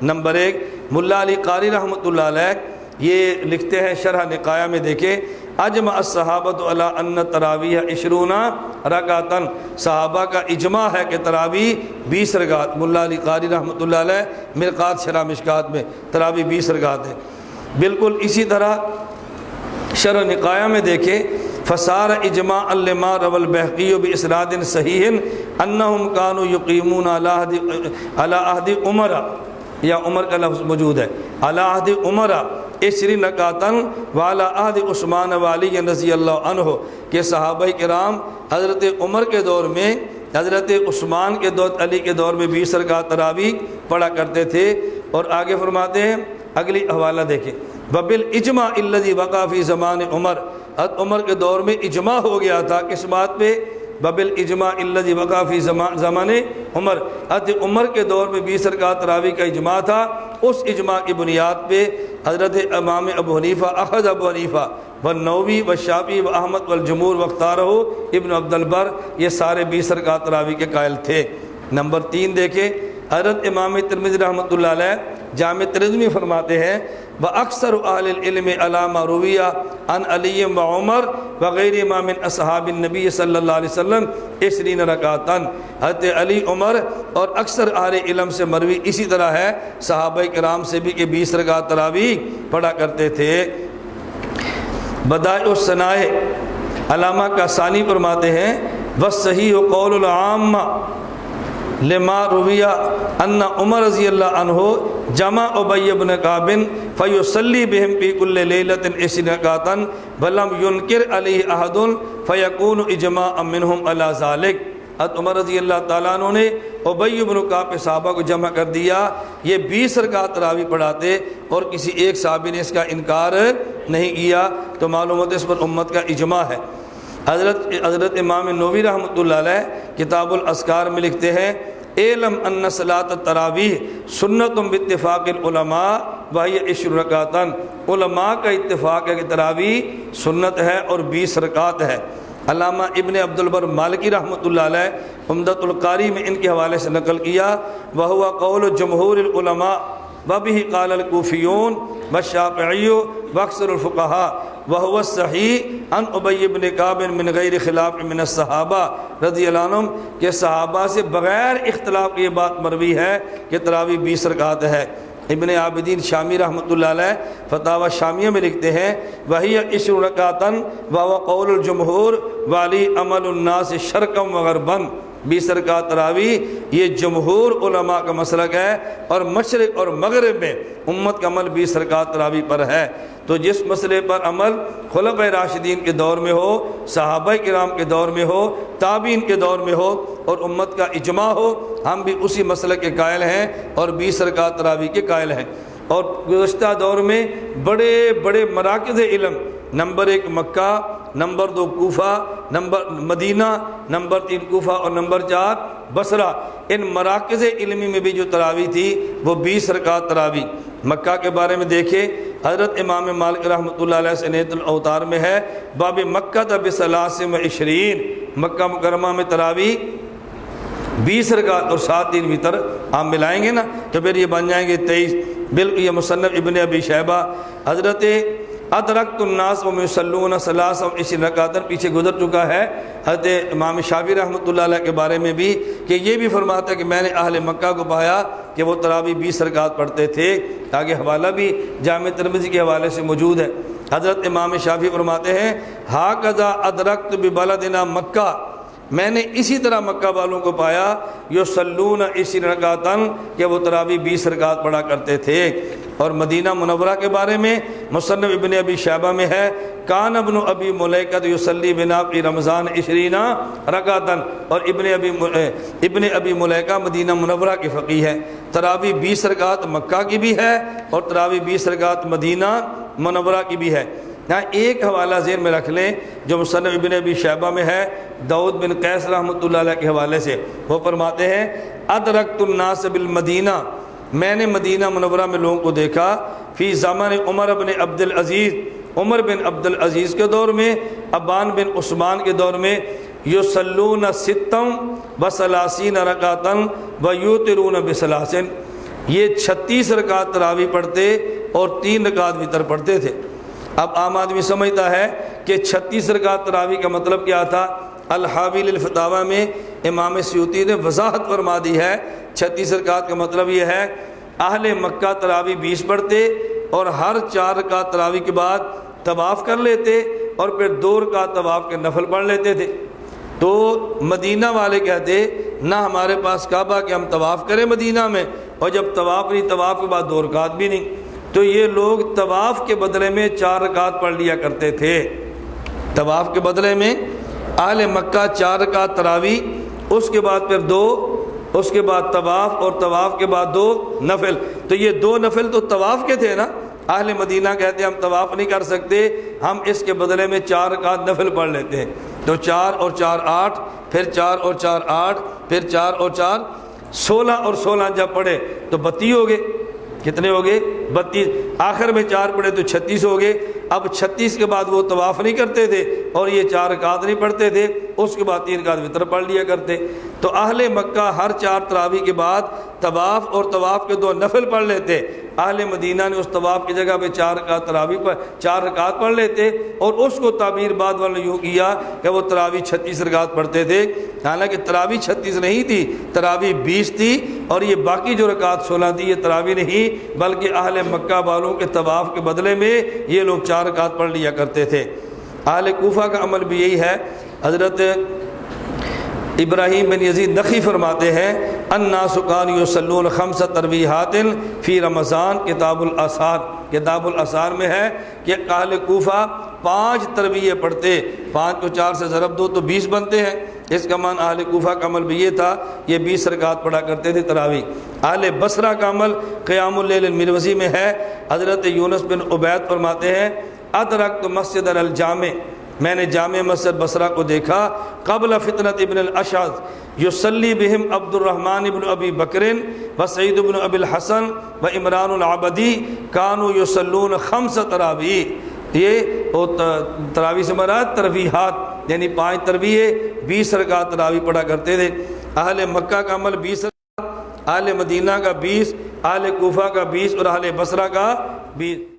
Number 1 ملا علی قاری رحمۃ اللہ علیہ یہ لکھتے ہیں شرح نقایہ میں، دیکھیں اجمع الصحابۃ علی ان تراویح 20 رکعتاً، صحابہ کا اجماع ہے کہ تراویح 20 رکعت۔ ملا علی قاری رحمۃ اللہ علیہ مرقات شرح مشکات میں تراویح 20 رکعت ہے۔ بالکل اسی طرح شرح نقایہ میں دیکھیں فصار اجماع لما روى البیہقی باسناد صحیح انہم کانوا یقیمون علی عہد عمر، یا عمر کا لفظ موجود ہے، علی عہد عمر 20 رکعتاً وعلی عہد عثمان وعلی رضی اللہ عنہ، کہ صحابہ کرام حضرت عمر کے دور میں، حضرت عثمان کے دور، علی کے دور میں 20 رکعت تراویح پڑھا کرتے تھے۔ اور آگے فرماتے ہیں، اگلی حوالہ دیکھیں وبالاجماع الذی وقع فی زمان عمر، حضرت عمر کے دور میں اجماع ہو گیا تھا کس بات پہ؟ وبالاجماع الذی وقع فی زمان عمر، حضرت عمر کے دور میں 20 رکعت تراویح کا اجماع تھا۔ اس اجماع کی بنیاد پہ حضرت امام ابو حنیفہ اخذ ابو حنیفہ والنووی والشافعی واحمد والجمہور واختارہ ابن عبد البر، یہ سارے 20 رکعت تراویح کے قائل تھے۔ نمبر 3 دیکھیں حضرت امام ترمذی رحمۃ اللہ علیہ جامع ترمذی میں فرماتے ہیں وَأَكْثَرُ أَهْلِ الْعِلْمِ عَلَى مَا رُوِيَ عَنْ عَلِيٍّ وَعُمَرٍ وَغَيْرِهِمَا مِنْ أَصْحَابِ النَّبِيِّ صلی اللہ علیہ وسلم 20 رکعتاً، حضرت علی، عمر اور اکثر اہل علم سے مروی اسی طرح ہے صحابہ کرام سے بھی کہ 20 رکعت تراویح پڑھا کرتے تھے۔ بدائع الصنائع علامہ کاسانی فرماتے ہیں وَالصَّحِيحُ قَوْلُ الْعَامَّةِ لما رویہ ان عمر رضی اللہ عنہ جمع ابی بن کعب فیصلی بہم فی کل لیلۃ 20 رکعۃ ولم ینکر علیہ احد فیکون اجماع منہم علی ذلک۔ حضرت عمر رضی اللہ تعالیٰ عنہ نے ابی بن کعب کے صحابہ کو جمع کر دیا، یہ 20 رکعت تراویح پڑھاتے اور کسی ایک صحابی نے اس کا انکار نہیں کیا، تو معلوم ہوتا ہے اس پر امت کا اجماع ہے۔ حضرت امام نووی رحمۃ اللہ علیہ کتاب الاذکار میں لکھتے ہیں اعلم ان صلاۃ التراویح سنت باتفاق العلماء وہی 20 رکعتاً، علماء کا اتفاق ہے کہ تراویح سنت ہے اور 20 رکعت ہے۔ علامہ ابن عبد البر مالکی رحمۃ اللہ علیہ عمدۃ القاری میں ان کے حوالے سے نقل کیا وہو قول جمہور العلماء وبہ قال الکوفیون والشافعی واکثر الفقہاء وہو الصحیح عن ابی بن کعب من غیر خلاف من الصحابہ رضی اللہ عنہم، کہ صحابہ سے بغیر اختلاف کی یہ بات مروی ہے کہ تراویح 20 رکعت ہے۔ ابن عابدین شامی رحمۃ اللہ علیہ فتاوی شامیہ میں لکھتے ہیں وہی 20 رکعتاً وہو قول الجمہور والی عمل الناس شرقا وغرباً، 20 رکعت تراویح یہ جمہور علماء کا مسلک ہے اور مشرق اور مغرب میں امت کا عمل 20 رکعت تراویح پر ہے۔ تو جس مسئلے پر عمل خلفائے راشدین کے دور میں ہو، صحابہ کرام کے دور میں ہو، تابعین کے دور میں ہو اور امت کا اجماع ہو، ہم بھی اسی مسئلے کے قائل ہیں اور 20 رکعت تراویح کے قائل ہیں۔ اور گزشتہ دور میں بڑے بڑے مراکز علم، نمبر 1 مکہ، نمبر 2 کوفہ، نمبر مدینہ، نمبر 3 کوفہ اور نمبر 4 بصرہ، ان مراکز علمی میں بھی جو تراویح تھی وہ 20 رکعت تراویح۔ مکہ کے بارے میں دیکھیں حضرت امام مالک رحمۃ اللہ علیہ سے نیت الاوتار میں ہے باب مکہ ب23، مکہ مکرمہ میں تراویح 20 رکعت اور 7 وتر آپ ملائیں گے نا تو پھر یہ بن جائیں گے 23۔ بالکل یہ مصنف ابن ابی شیبہ حضرت ادرکت الناس وهم یصلون 23 رکعت پیچھے گزر چکا ہے۔ حضرت امام شافعی رحمۃ اللہ علیہ کے بارے میں بھی کہ یہ بھی فرماتا ہے کہ میں نے اہل مکہ کو پایا کہ وہ تراویح 20 رکعت پڑھتے تھے۔ آگے حوالہ بھی جامع ترمذی کے حوالے سے موجود ہے۔ حضرت امام شافعی فرماتے ہیں ہاکذا ادرکت ببلدنا مکہ، میں نے اسی طرح مکہ والوں کو پایا یصلون 20 رکعتاً کہ وہ تراویح 20 رکعت پڑھا کرتے تھے۔ اور مدینہ منورہ کے بارے میں مصنف ابن ابی شیبہ میں ہے کان ابن ابی ملیکہ یصلی بنا فی رمضان 20 رکعتاً، اور ابن ابی ملیکہ مدینہ منورہ کے فقیہ ہے۔ تراویح 20 رکعت مکہ کی بھی ہے اور تراویح 20 رکعت مدینہ منورہ کی بھی ہے۔ یہاں ایک حوالہ ذہن میں رکھ لیں جو مصنف ابن ابی شیبہ میں ہے داؤد بن قیس رحمۃ اللہ علیہ کے حوالے سے، وہ فرماتے ہیں ادرکت الناس بالمدینہ، میں نے مدینہ منورہ میں لوگوں کو دیکھا فی زمان عمر بن عبد العزیز، عمر بن عبد العزیز کے دور میں، ابان بن عثمان کے دور میں، یصلون 36 رکعتاً ویوترون ب30، یہ 36 رکعت تراویح پڑھتے اور 3 رکعت وتر پڑھتے تھے۔ اب عام آدمی سمجھتا ہے کہ 36 رکعت تراویح کا مطلب کیا تھا؟ الحاوی للفتاوی میں امام سیوطی نے وضاحت فرما دی ہے، 36 رکعت کا مطلب یہ ہے اہل مکہ تراویح 20 پڑھتے اور ہر 4 رکعت تراویح کے بعد طواف کر لیتے اور پھر 2 رکعت طواف کے نفل پڑھ لیتے تھے۔ تو مدینہ والے کہتے نہ ہمارے پاس کعبہ کہ ہم طواف کریں مدینہ میں، اور جب طواف نہیں، طواف کے بعد 2 رکعت بھی نہیں، تو یہ لوگ طواف کے بدلے میں 4 رکعت پڑھ لیا کرتے تھے۔ طواف کے بدلے میں اہل مکہ 4 رکعت تراویح، اس کے بعد پھر 2، اس کے بعد طواف، اور طواف کے بعد 2 نفل۔ تو یہ 2 نفل تو طواف کے تھے نا۔ اہل مدینہ کہتے ہیں ہم طواف نہیں کر سکتے، ہم اس کے بدلے میں 4 رکعت نفل پڑھ لیتے ہیں۔ تو 4 اور 4 8، پھر 4 اور 4 8، پھر 4 اور 4 16، اور 16 جب پڑھے تو 32 ہو گئے۔ کتنے ہو گئے؟ 32۔ آخر میں 4 پڑھے تو 36 ہو گئے۔ اب 36 کے بعد وہ طواف نہیں کرتے تھے اور یہ 4 رکعت نہیں پڑھتے تھے، اس کے بعد 3 رکعت وتر پڑھ لیا کرتے۔ تو اہل مکہ ہر 4 تراویح کے بعد طواف اور طواف کے 2 نفل پڑھ لیتے۔ اہل مدینہ نے اس طواف کی جگہ پہ 4 رکعت تراویح پر 4 رکعت پڑھ لیتے، اور اس کو تعبیر بعد والوں نے یوں کیا کہ وہ تراویح 36 رکعت پڑھتے تھے، حالانکہ تراویح 36 نہیں تھی، تراویح 20 تھی، اور یہ باقی جو رکعت 16 تھی یہ تراویح نہیں، بلکہ اہل مکہ والوں کے طواف کے بدلے میں یہ لوگ 4 رکعت پڑھ لیا کرتے تھے۔ اہل کوفہ کا عمل بھی یہی ہے۔ حضرت ابراہیم بن یزید نخعی فرماتے ہیں الناس کانوا یصلون 5 تراویحات فی رمضان، کتاب الآثار، کتاب الآثار میں ہے کہ اہل کوفہ 5 تراویح پڑھتے، 5 کو 4 سے ضرب دو تو 20 بنتے ہیں۔ اس کا معنی اہل کوفہ کا عمل بھی یہ تھا، یہ 20 رکعت پڑھا کرتے تھے تراویح۔ اہل بصرہ کا عمل قیام اللیل المروزی میں ہے۔ حضرت یونس بن عبید فرماتے ہیں ادرکت مسجد الجامع، میں نے جامع مسجد بصرہ کو دیکھا قبل فتنۃ ابن الاشعث یصلی بہم عبد الرحمن بن ابی بکر و سعید بن ابی الحسن و عمران العبدی کانوا یصلون 5 تراویح۔ یہ تراویح سے مراد تراویحات، یعنی 5 تراویح 20 رکعت تراویح پڑھا کرتے تھے۔ اہل مکہ کا عمل 20 رکعت، اہل مدینہ کا 20، اہل کوفہ کا 20 اور اہل بصرہ کا 20۔